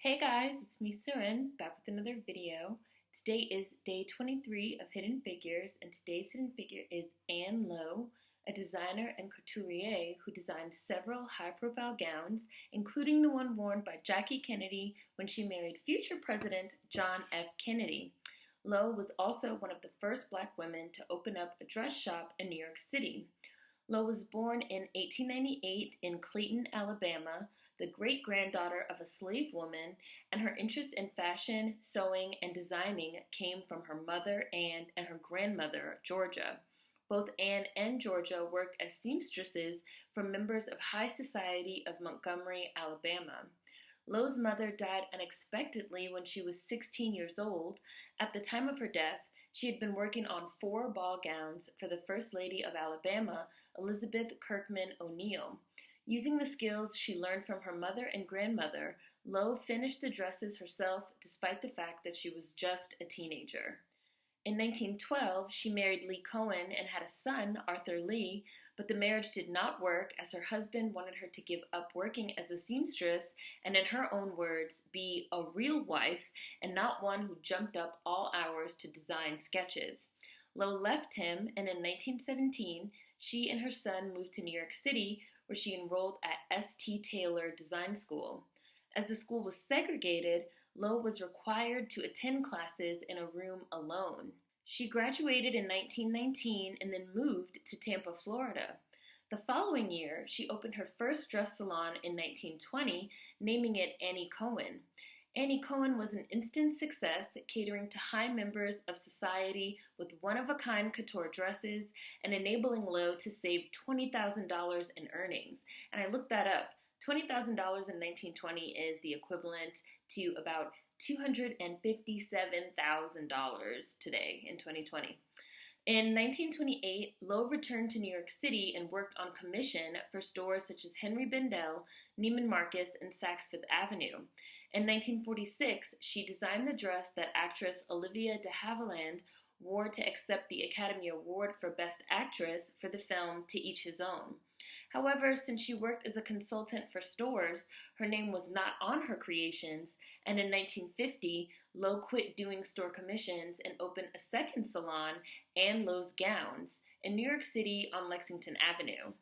Hey guys, it's me Surin, back with another video. Today is day 23 of Hidden Figures, and today's hidden figure is Ann Lowe, a designer and couturier who designed several high-profile gowns, including the one worn by Jackie Kennedy when she married future President John F. Kennedy. Lowe was also one of the first Black women to open up a dress shop in New York City. Lowe was born in 1898 in Clayton, Alabama, the great-granddaughter of a slave woman, and her interest in fashion, sewing, and designing came from her mother, Anne, and her grandmother, Georgia. Both Anne and Georgia worked as seamstresses for members of high society of Montgomery, Alabama. Lowe's mother died unexpectedly when she was 16 years old. At the time of her death, she had been working on 4 ball gowns for the First Lady of Alabama, Elizabeth Kirkman O'Neill. Using the skills she learned from her mother and grandmother, Lowe finished the dresses herself despite the fact that she was just a teenager. In 1912, she married Lee Cohen and had a son, Arthur Lee, but the marriage did not work as her husband wanted her to give up working as a seamstress and, in her own words, be a real wife and not one who jumped up all hours to design sketches. Lowe left him, and in 1917, she and her son moved to New York City, where she enrolled at S.T. Taylor Design School. As the school was segregated, Lowe was required to attend classes in a room alone. She graduated in 1919 and then moved to Tampa, Florida. The following year, she opened her first dress salon in 1920, naming it Annie Cohen. Annie Cohen was an instant success, catering to high members of society with one-of-a-kind couture dresses and enabling Lowe to save $20,000 in earnings. And I looked that up. $20,000 in 1920 is the equivalent to about $257,000 today in 2020. In 1928, Lowe returned to New York City and worked on commission for stores such as Henri Bendel, Neiman Marcus, and Saks Fifth Avenue. In 1946, she designed the dress that actress Olivia de Havilland wore to accept the Academy Award for Best Actress for the film To Each His Own. However, since she worked as a consultant for stores, her name was not on her creations, and in 1950, Lowe quit doing store commissions and opened a second salon, Ann Lowe's Gowns, in New York City on Lexington Avenue.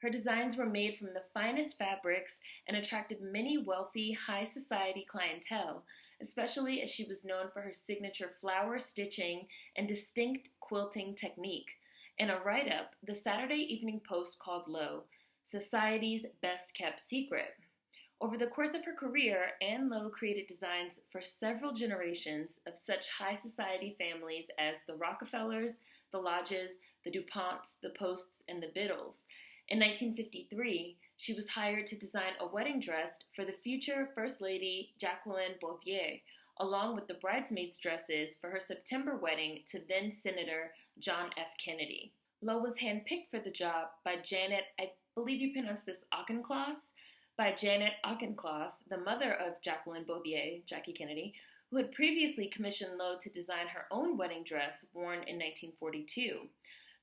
Her designs were made from the finest fabrics and attracted many wealthy, high society clientele, especially as she was known for her signature flower stitching and distinct quilting technique. In a write-up, the Saturday Evening Post called Lowe society's best-kept secret. Over the course of her career, Ann Lowe created designs for several generations of such high society families as the Rockefellers, the Lodges, the DuPonts, the Posts, and the Biddles. In 1953, she was hired to design a wedding dress for the future First Lady Jacqueline Bouvier, along with the bridesmaids' dresses for her September wedding to then-Senator John F. Kennedy. Lowe was handpicked for the job by Janet, I believe you pronounce this Auchincloss, the mother of Jacqueline Bouvier, Jackie Kennedy, who had previously commissioned Lowe to design her own wedding dress worn in 1942.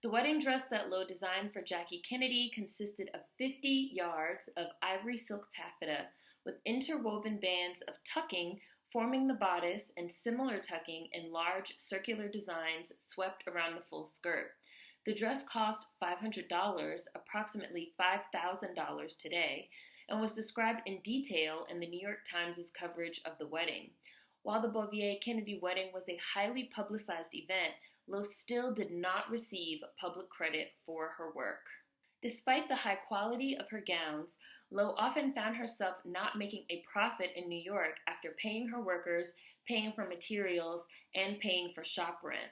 The wedding dress that Lowe designed for Jackie Kennedy consisted of 50 yards of ivory silk taffeta with interwoven bands of tucking forming the bodice and similar tucking in large circular designs swept around the full skirt. The dress cost $500, approximately $5,000 today, and was described in detail in the New York Times' coverage of the wedding. While the Bouvier-Kennedy wedding was a highly publicized event, Lowe still did not receive public credit for her work. Despite the high quality of her gowns, Lowe often found herself not making a profit in New York after paying her workers, paying for materials, and paying for shop rent.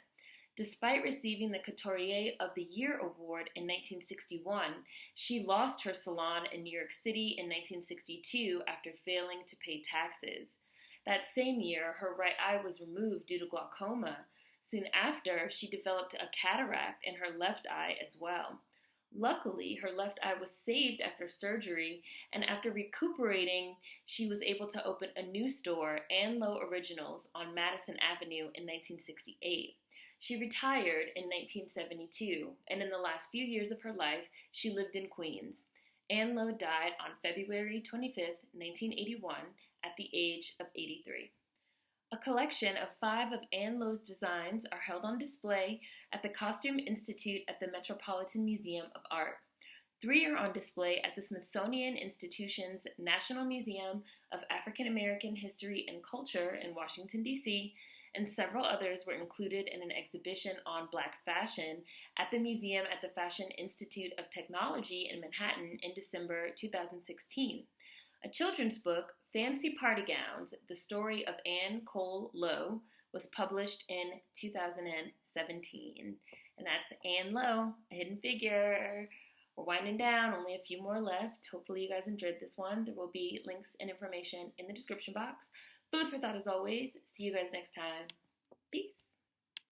Despite receiving the Couturier of the Year award in 1961, she lost her salon in New York City in 1962 after failing to pay taxes. That same year, her right eye was removed due to glaucoma. Soon after, she developed a cataract in her left eye as well. Luckily, her left eye was saved after surgery, and after recuperating, she was able to open a new store, Ann Lowe Originals, on Madison Avenue in 1968. She retired in 1972, and in the last few years of her life, she lived in Queens. Ann Lowe died on February 25, 1981, at the age of 83. A collection of 5 of Ann Lowe's designs are held on display at the Costume Institute at the Metropolitan Museum of Art. 3 are on display at the Smithsonian Institution's National Museum of African American History and Culture in Washington, D.C., and several others were included in an exhibition on Black fashion at the museum at the Fashion Institute of Technology in Manhattan in December 2016. A children's book, Fancy Party Gowns, The Story of Ann Lowe, was published in 2017. And that's Ann Lowe, a hidden figure. We're winding down, only a few more left. Hopefully you guys enjoyed this one. There will be links and information in the description box. Food for thought as always. See you guys next time. Peace.